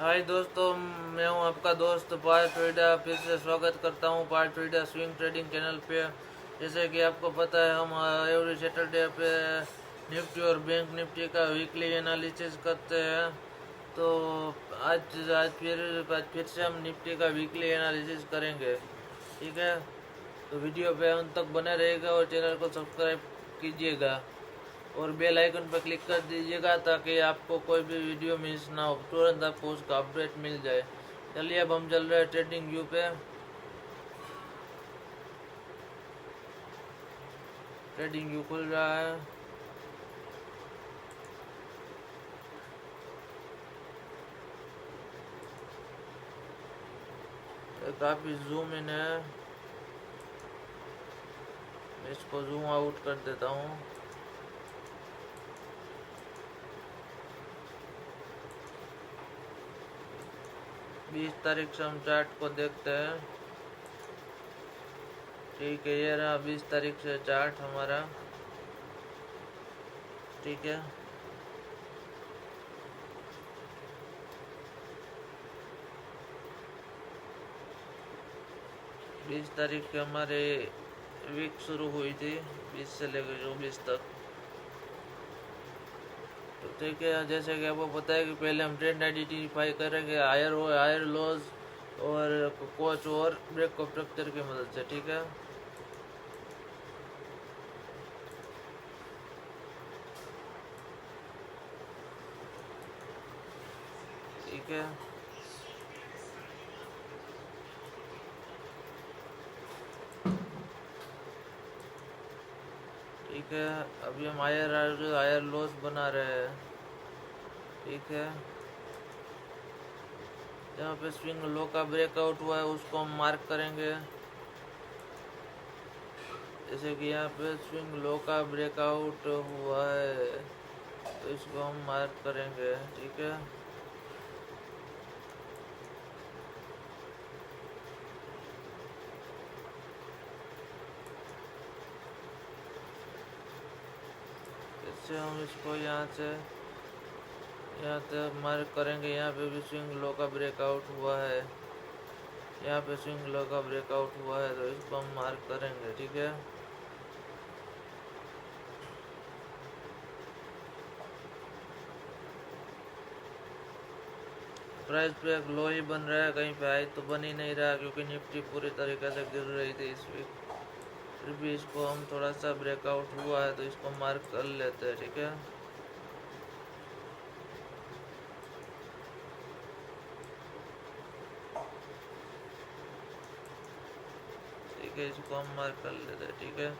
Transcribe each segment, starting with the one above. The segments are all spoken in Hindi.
हाय दोस्तों, मैं हूं आपका दोस्त पार्थ ट्रेडा। फिर से स्वागत करता हूं पार्थ ट्रेडा स्विंग ट्रेडिंग चैनल पे। जैसे कि आपको पता है, हम एवरी सैटरडे पे निफ्टी और बैंक निफ्टी का वीकली एनालिसिस करते हैं। तो आज फिर से हम निफ्टी का वीकली एनालिसिस करेंगे। ठीक है, तो वीडियो पे अंत तक बने रहेगा और चैनल को सब्सक्राइब कीजिएगा और बेल आइकन पर क्लिक कर दीजिएगा ताकि आपको कोई भी वीडियो मिस ना हो, तुरंत आपको उसका अपडेट मिल जाए। चलिए अब हम चल रहे हैं ट्रेडिंग व्यू पे। ट्रेडिंग व्यू खुल रहा है। काफ़ी जूम इन है, मैं इसको जूम आउट कर देता हूँ। बीस तारीख से हम चार्ट को देखते हैं। ठीक है, ये रहा 20 तारीख से चार्ट हमारा। ठीक है, बीस तारीख के हमारे वीक शुरू हुई थी, 20 से लेकर 24 तक। तो ठीक है, जैसे कि आपको पता है कि पहले हम ट्रेंड आइडेंटिफाई करेंगे हायर लॉज और कोच और ब्रेक ऑफ स्ट्रक्चर की मदद से। ठीक है, ठीक है, ठीक है। अभी हम हायर लॉस बना रहे हैं। ठीक है, जहाँ पे स्विंग लो का ब्रेकआउट हुआ है उसको हम मार्क करेंगे। जैसे कि यहाँ पे स्विंग लो का ब्रेकआउट हुआ है तो इसको हम मार्क करेंगे। ठीक है, इससे हम इसको यहाँ से मार्क करेंगे। यहाँ पे भी स्विंग लो का ब्रेकआउट हुआ है, यहाँ पे स्विंग लो का ब्रेकआउट हुआ है तो इसको हम मार्क करेंगे। ठीक है, प्राइस पे एक लो ही बन रहा है, कहीं पे हाई तो बन ही नहीं रहा क्योंकि निफ्टी पूरी तरीके से गिर रही थी इस वीक। फिर भी इसको हम थोड़ा सा ब्रेकआउट हुआ है तो इसको मार्क कर लेते हैं। ठीक है, ठीक है, इसको हम मार्क कर लेते हैं। ठीक है,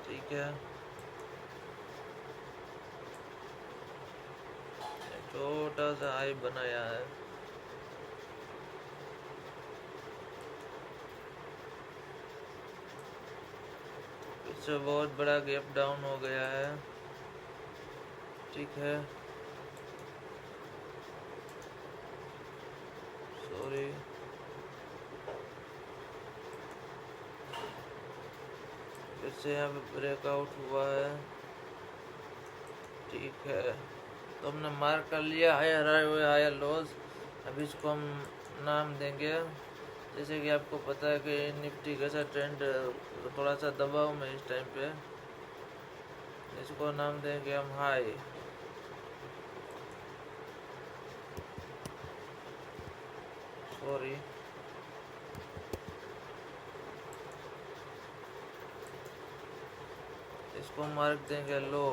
ठीक है, छोटा सा हाई बनाया है। इससे बहुत बड़ा गैप डाउन हो गया है। ठीक है, सॉरी, फिर से यहाँ पे ब्रेकआउट हुआ है। ठीक है, तो हमने मार्क कर लिया हायर हाई हुए हायर लॉस। अब इसको हम नाम देंगे। जैसे कि आपको पता है कि निफ्टी कैसा ट्रेंड थोड़ा सा दबाव में इस टाइम पे, इसको नाम देंगे हम हाई। सॉरी, इसको मार्क देंगे लो।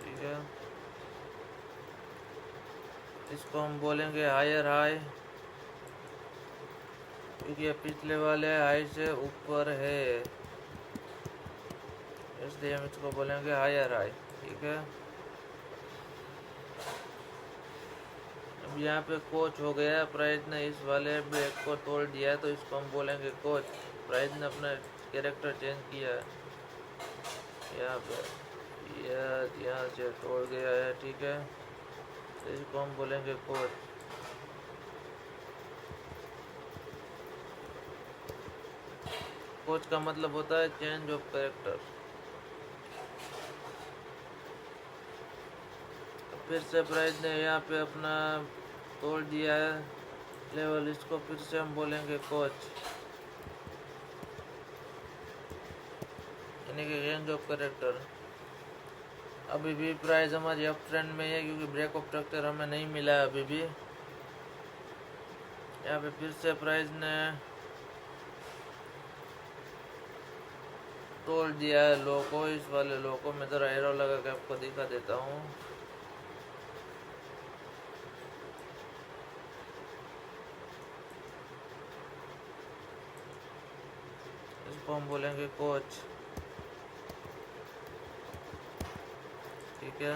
ठीक है, इसको हम बोलेंगे हायर हाई क्योंकि ये पिछले वाले हाई से ऊपर है, इसलिए हम इसको बोलेंगे हायर हाई। ठीक है, अब यहाँ पे कोच हो गया, प्राइस ने इस वाले ब्रेक को तोड़ दिया तो इसको हम बोलेंगे कोच। प्राइस ने अपना कैरेक्टर चेंज किया है, यहाँ पे यहाँ से तोड़ गया है। ठीक है, तो इसको हम बोलेंगे कोच। कोच का मतलब होता है चेंज ऑफ कैरेक्टर। फिर से प्राइस ने यहाँ पे अपना तोड़ दिया है लेवल, इसको फिर से हम बोलेंगे कोच, यानी कि रेंज ऑफ कैरेक्टर। अभी भी प्राइस हमारी अप ट्रेंड में है क्योंकि ब्रेक ऑफ स्ट्रक्चर हमें नहीं मिला है अभी भी। यहाँ पे फिर से प्राइस ने तोड़ दिया है लो को, इस वाले लो को मैं ज़रा एरो लगा के आपको दिखा देता हूँ। इसको हम बोलेंगे कोच, ठीक है।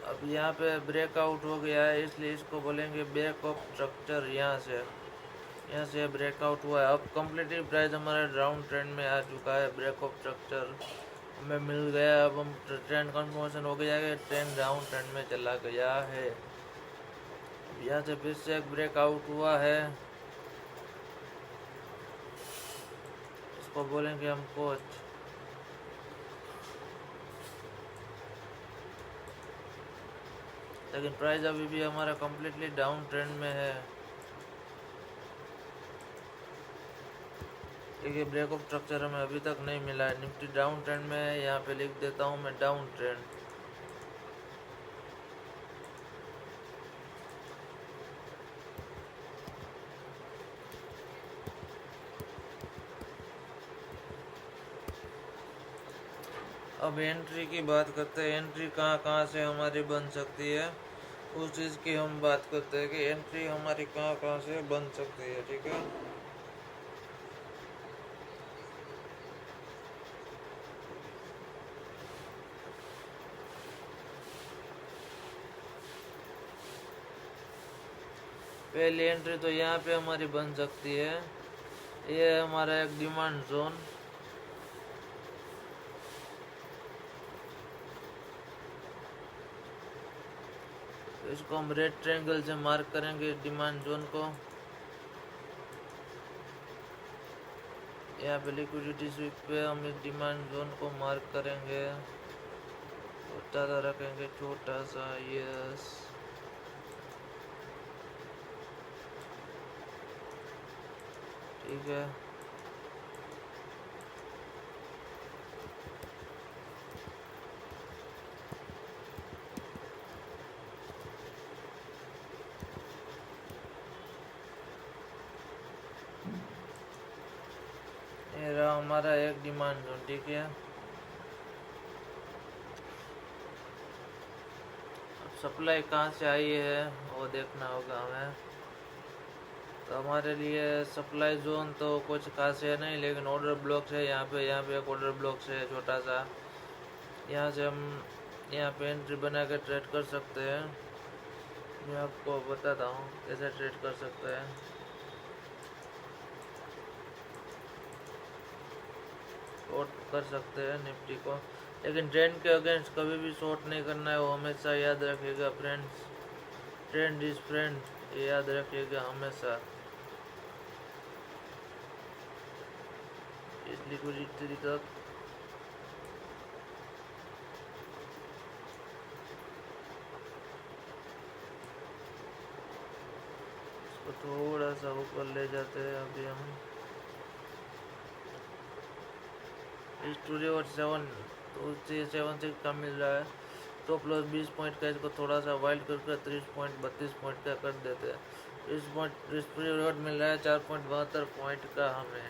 अब यहाँ पे ब्रेकआउट हो गया है इसलिए इसको बोलेंगे ब्रेक ऑफ स्ट्रक्चर। यहाँ से ब्रेकआउट हुआ है। अब कंप्लीटली प्राइस हमारा डाउन ट्रेंड में आ चुका है, ब्रेक ऑफ स्ट्रक्चर हमें मिल गया। अब हम ट्रेंड कंफर्मेशन हो गया है, ट्रेंड डाउन ट्रेंड में चला गया है। यहाँ से फिर से एक ब्रेकआउट हुआ है, इसको बोलेंगे हम कोच। लेकिन प्राइस अभी भी हमारा कम्प्लीटली डाउन ट्रेंड में है क्योंकि ब्रेक ऑफ स्ट्रक्चर हमें अभी तक नहीं मिला है। निफ्टी डाउन ट्रेंड में है, यहाँ पे लिख देता हूँ मैं डाउन ट्रेंड। अब एंट्री की बात करते हैं, एंट्री कहाँ कहाँ से हमारी बन सकती है उस चीज़ की हम बात करते हैं कि एंट्री हमारी कहाँ कहाँ से बन सकती है, ठीक है। पहली एंट्री तो यहाँ पे हमारी बन सकती है, ये है हमारा एक डिमांड जोन। तो इसको हम रेड ट्रायंगल से मार्क करेंगे डिमांड जोन को। यहाँ पे लिक्विडिटी स्वीप पे हम इस डिमांड जोन को मार्क करेंगे, छोटा सा रखेंगे, छोटा सा, यस। ठीक है, ये रहा हमारा एक डिमांड जोन, ठीक है। अब सप्लाई कहाँ से आई है वो देखना होगा हमें। तो हमारे लिए सप्लाई जोन तो कुछ खास है नहीं, लेकिन ऑर्डर ब्लॉक है यहाँ पे एक ऑर्डर ब्लॉक है छोटा सा। यहाँ से हम यहाँ पे एंट्री बना कर ट्रेड कर सकते हैं। मैं आपको बताता हूँ कैसे ट्रेड कर सकते हैं। शॉर्ट कर सकते हैं निफ्टी को, लेकिन ट्रेंड के अगेंस्ट कभी भी शॉर्ट नहीं करना है, वो हमेशा याद रखिएगा फ्रेंड्स। ट्रेंड इज फ्रेंड, ये याद रखिएगा हमेशा। इस लिक्विडिटी तक इसको थोड़ा सा ऊपर ले जाते हैं अभी हम। स्टूडियो 7 का मिल रहा है, तो प्लस 20 पॉइंट का, इसको थोड़ा सा वाइल्ड करके 30 पॉइंट 32 पॉइंट का कर देते हैं। इस पीरियड मिल रहा है 4.72 पॉइंट का हमें,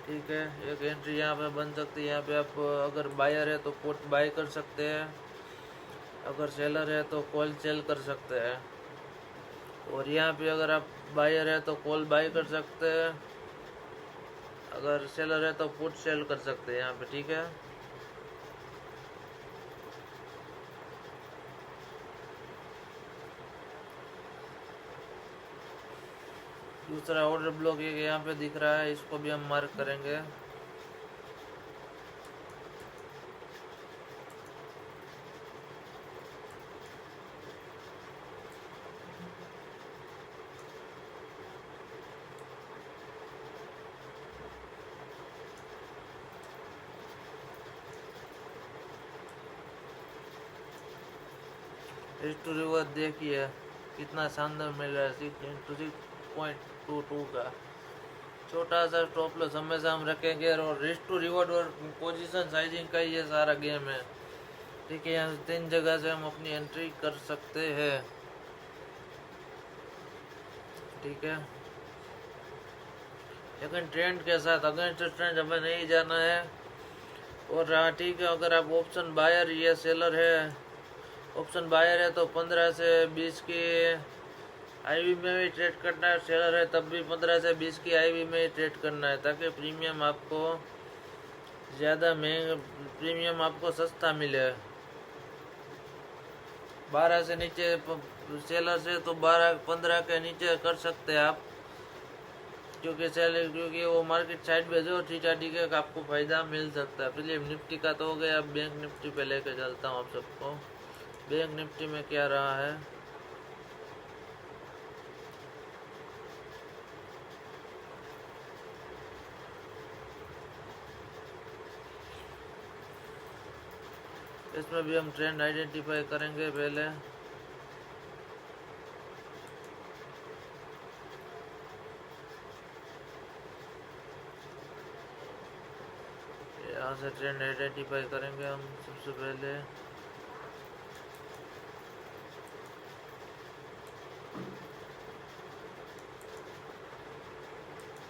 ठीक है। एक एंट्री यहाँ पे बन सकती है। यहाँ पे आप अगर बायर है तो पुट बाय कर सकते हैं, अगर सेलर है तो कॉल सेल कर सकते हैं। और यहाँ पे अगर आप बायर है तो कॉल बाय कर सकते हैं, अगर सेलर है तो पुट सेल कर सकते हैं यहाँ पे, ठीक है। दूसरा ऑर्डर ब्लॉक एक यहाँ पे दिख रहा है, इसको भी हम मार्क करेंगे। टू रिवर्स देखिए कितना शानदार मिल रहा है, 6.22 का। छोटा सा स्टॉप लॉस हमेशा हम रखेंगे और रिस्क टू रिवॉर्ड और पोजीशन साइजिंग का ये सारा गेम है। ठीक है, यहाँ 3 जगह से हम अपनी एंट्री कर सकते हैं। ठीक है, लेकिन ट्रेंड के साथ अगेंस्ट ट्रेंड हमें नहीं जाना है। और हाँ ठीक है, अगर आप ऑप्शन बायर या सेलर है, ऑप्शन बायर है तो 15 से 20 की आईवी में भी ट्रेड करना है, सेलर है तब भी 15 से 20 की आईवी में ही ट्रेड करना है, ताकि प्रीमियम आपको ज़्यादा महंगा, प्रीमियम आपको सस्ता मिले। 12 से नीचे सेलर से तो 12-15 के नीचे कर सकते हैं आप, क्योंकि वो मार्केट साइड में जो टी का आपको फ़ायदा मिल सकता है। पहले निफ्टी का तो हो गया, अब बैंक निफ्टी पे लेके चलता हूँ आप सबको। बैंक निफ्टी में क्या रहा है, इसमें भी हम ट्रेंड आइडेंटिफाई करेंगे पहले। यहाँ से ट्रेंड आइडेंटिफाई करेंगे हम सबसे पहले।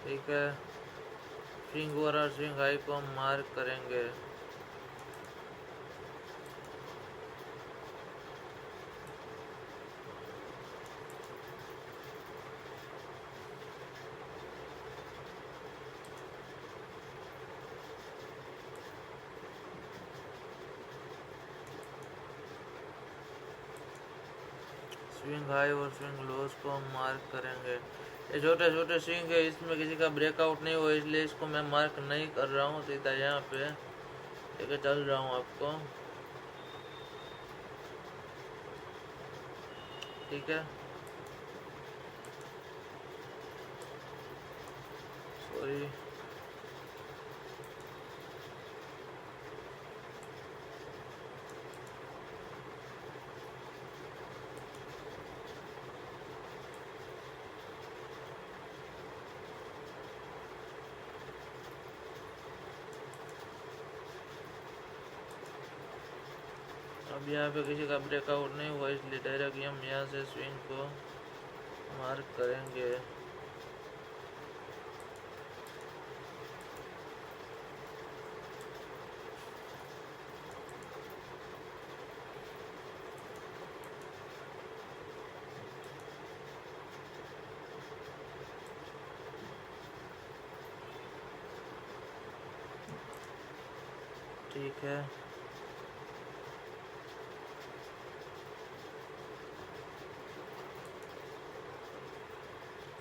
ठीक है, स्विंग ओवर और स्विंग हाई को हम मार्क करेंगे। स्विंग हाई और स्विंग लोस को हम मार्क करेंगे। ये छोटे छोटे स्विंग है, इसमें किसी का ब्रेकआउट नहीं हुआ, इसलिए इसको मैं मार्क नहीं कर रहा हूँ, सीधा यहाँ पे लेके चल रहा हूँ आपको। ठीक है, सॉरी, अब यहाँ पे किसी का ब्रेकआउट नहीं हुआ, इसलिए डायरेक्ट हम यहाँ से स्विंग को मार्क करेंगे। ठीक है,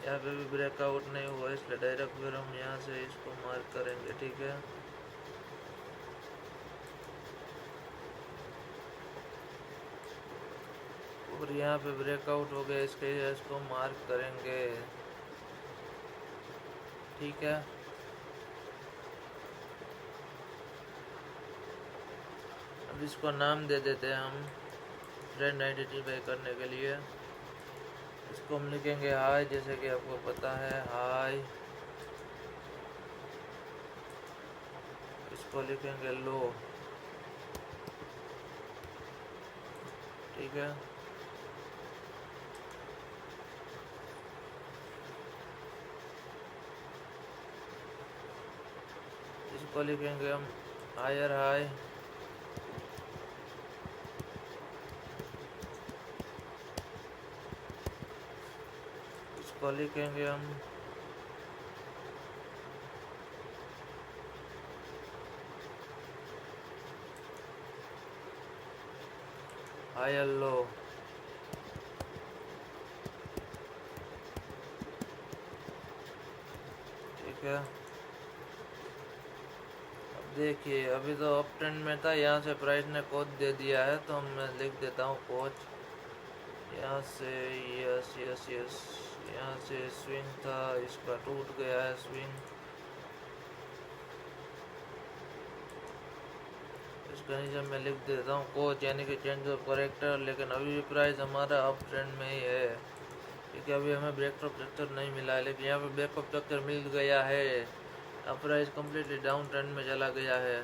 यहाँ पे भी ब्रेकआउट नहीं हुआ, इसलिए डायरेक्ट फिर हम यहाँ से इसको मार्क करेंगे। ठीक है, और यहाँ पे ब्रेकआउट हो गया, इसको मार्क करेंगे। ठीक है, अब इसको नाम दे देते हैं हम ट्रेंड आइडेंटिफाई करने के लिए। इसको हम लिखेंगे हाई, जैसे कि आपको पता है हाई। इसको लिखेंगे लो। ठीक है, इसको लिखेंगे हम हायर हाई। इसको लिखेंगे हम हायर लो। ठीक है, अब देखिए अभी तो अप ट्रेंड में था, यहाँ से प्राइस ने कोच दे दिया है, तो मैं लिख देता हूँ कोच यहाँ से। यस यस यस, यहाँ से स्विंग था, इसका टूट गया है स्विंग, इसका नीचे मैं लिख देता हूँ कोच यानी कि चेंज ऑफ करेक्टर। लेकिन अभी भी प्राइस हमारा अप ट्रेंड में ही है, क्योंकि अभी हमें ब्रेकअप स्ट्रक्चर नहीं मिला है, लेकिन यहाँ पे ब्रेकअप स्ट्रक्चर मिल गया है। अब प्राइस कम्प्लीटली डाउन ट्रेंड में चला गया है।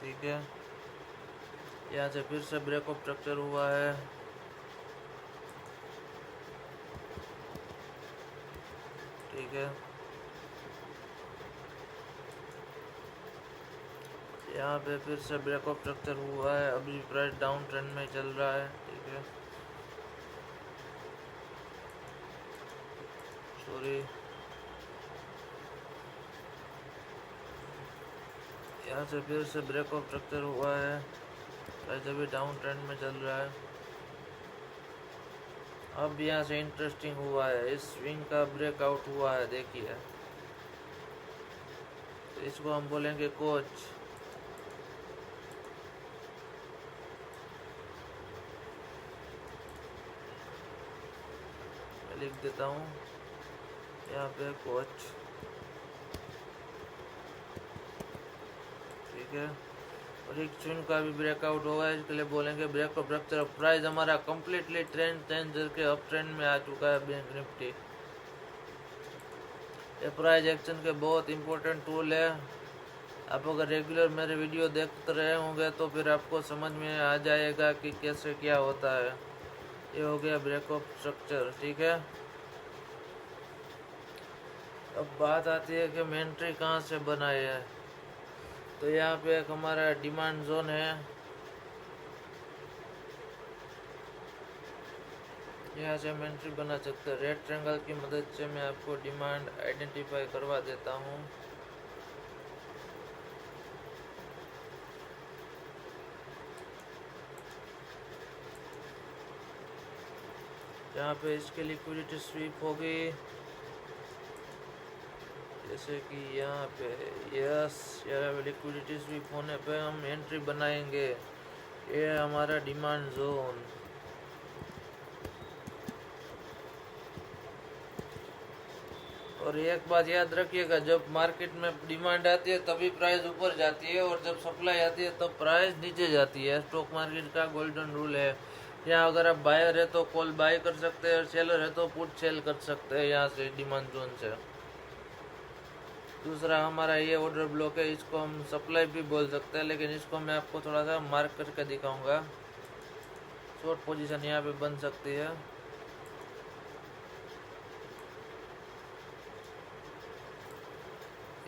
ठीक है, यहाँ से फिर से ब्रेकअप स्ट्रक्चर हुआ है। ठीक है, यहाँ पे फिर से ब्रेकअप स्ट्रक्चर हुआ है, अभी प्राइस डाउन ट्रेंड में चल रहा है। ठीक है, सॉरी, यहाँ से फिर से ब्रेकअप स्ट्रक्चर हुआ है, प्राइस अभी डाउन ट्रेंड में चल रहा है। अब यहाँ से इंटरेस्टिंग हुआ है, इस स्विंग का ब्रेकआउट हुआ है, देखिए, तो इसको हम बोलेंगे कोच। मैं लिख देता हूँ यहाँ पे कोच। ठीक है, और एक स्विंग का भी ब्रेकआउट होगा, इसके लिए बोलेंगे ब्रेकअप स्ट्रक्चर। प्राइस हमारा कम्प्लीटली ट्रेंड चेंज करके अप ट्रेंड में आ चुका है बैंक निफ्टी। ये प्राइस एक्शन के बहुत इंपॉर्टेंट टूल है। आप अगर रेगुलर मेरे वीडियो देखते रहे होंगे तो फिर आपको समझ में आ जाएगा कि कैसे क्या होता है। ये हो गया ब्रेकअप स्ट्रक्चर। ठीक है, अब बात आती है कि हम एंट्री कहाँ से बनाए है। तो यहाँ पे एक हमारा डिमांड जोन है, यहाँ से हम एंट्री बना सकते हैं। रेड ट्रायंगल की मदद से मैं आपको डिमांड आइडेंटिफाई करवा देता हूँ। यहाँ पे इसके लिक्विडिटी स्वीप होगी, जैसे कि यहाँ पे यस, यहाँ लिक्विडिटी स्वीप होने पे हम एंट्री बनाएंगे। ये हमारा डिमांड जोन। और एक बात याद रखिएगा, जब मार्केट में डिमांड आती है तभी प्राइस ऊपर जाती है, और जब सप्लाई आती है तब प्राइस नीचे जाती है। स्टॉक मार्केट का गोल्डन रूल है। यहाँ अगर आप बायर है तो कॉल बाय कर सकते हैं, और सेलर है तो पुट सेल कर सकते हैं यहाँ से डिमांड जोन से। दूसरा हमारा ये ऑर्डर ब्लॉक है, इसको हम सप्लाई भी बोल सकते हैं, लेकिन इसको मैं आपको थोड़ा सा मार्क करके दिखाऊंगा। शॉर्ट पोजीशन यहाँ पे बन सकती है।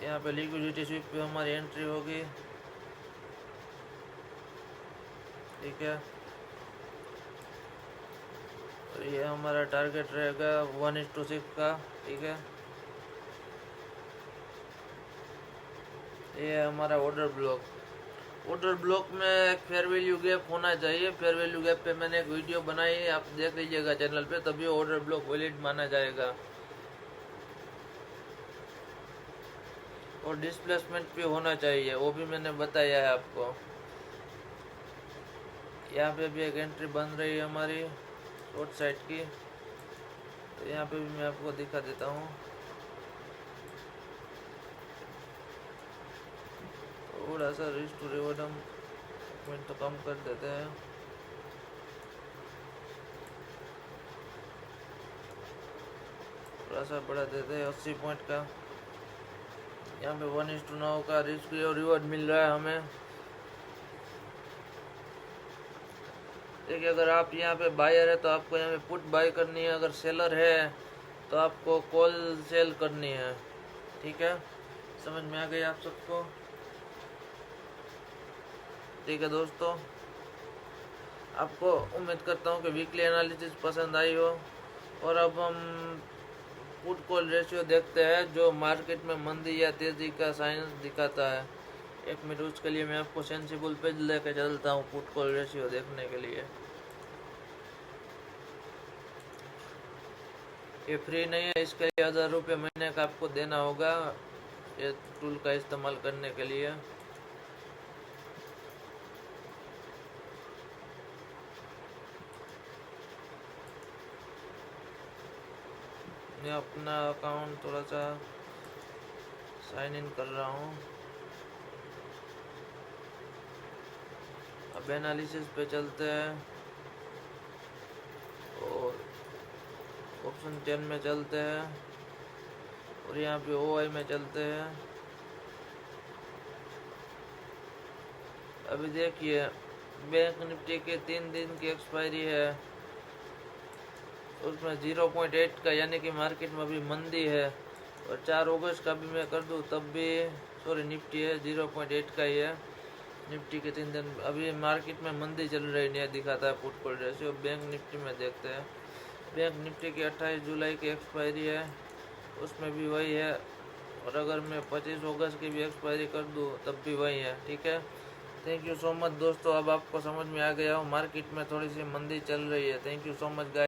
यहाँ पे लिक्विडिटी स्वीप पे हमारी एंट्री होगी। ठीक है, तो ये हमारा टारगेट रहेगा 1:6 का। ठीक है, ये हमारा ऑर्डर ब्लॉक। ऑर्डर ब्लॉक में एक फेयर वैल्यू गैप होना चाहिए। फेयर वैल्यू गैप पे मैंने एक वीडियो बनाई है, आप देख लीजिएगा चैनल पे, तभी ऑर्डर ब्लॉक वैलिड माना जाएगा। और डिस्प्लेसमेंट भी होना चाहिए, वो भी मैंने बताया है आपको। यहाँ पे भी एक एंट्री बन रही है हमारी शॉर्ट साइड की, तो यहाँ पे भी मैं आपको दिखा देता हूँ। थोड़ा सा रिस्क टू रिवॉर्ड हम तो कम कर देते हैं। थोड़ा सा बढ़ा देते हैं 80 पॉइंट का। यहाँ पे 1:9 का रिस्क और रिवॉर्ड मिल रहा है हमें। देखिए, अगर आप यहाँ पे बायर है तो आपको यहाँ पे पुट बाय करनी है, अगर सेलर है तो आपको कॉल सेल करनी है। ठीक है, समझ में आ गई आप सबको? ठीक है दोस्तों, आपको उम्मीद करता हूँ कि वीकली एनालिसिस पसंद आई हो। और अब हम पुट कॉल रेशियो देखते हैं, जो मार्केट में मंदी या तेज़ी का साइंस दिखाता है। 1 मिनट, उसके लिए मैं आपको सेंसिबल पेज लेके चलता हूँ पुट कॉल रेशियो देखने के लिए। ये फ्री नहीं है, इसके लिए 1000 रुपये महीने का आपको देना होगा ये टूल का इस्तेमाल करने के लिए। मैं अपना अकाउंट थोड़ा सा साइन इन कर रहा हूँ। अब एनालिसिस पे चलते हैं और ऑप्शन 10 में चलते हैं और यहाँ पे OI में चलते हैं। अभी देखिए बैंक निफ्टी के 3 दिन की एक्सपायरी है, उसमें 0.8 का, यानी कि मार्केट में अभी मंदी है। और 4 अगस्त का भी मैं कर दूँ तब भी, सॉरी निफ्टी है 0.8 का ही है। निफ्टी के 3 दिन अभी मार्केट में मंदी चल रही नहीं दिखाता है put call ratio. Bank Nifty में देखते हैं। बैंक निफ्टी की 28 जुलाई की एक्सपायरी है, उसमें भी वही है। और अगर मैं 25 अगस्त की भी एक्सपायरी कर दूँ तब भी वही है। ठीक है, थैंक यू सो मच दोस्तों। अब आपको समझ में आ गया हो, मार्केट में थोड़ी सी मंदी चल रही है। Thank you so much guys.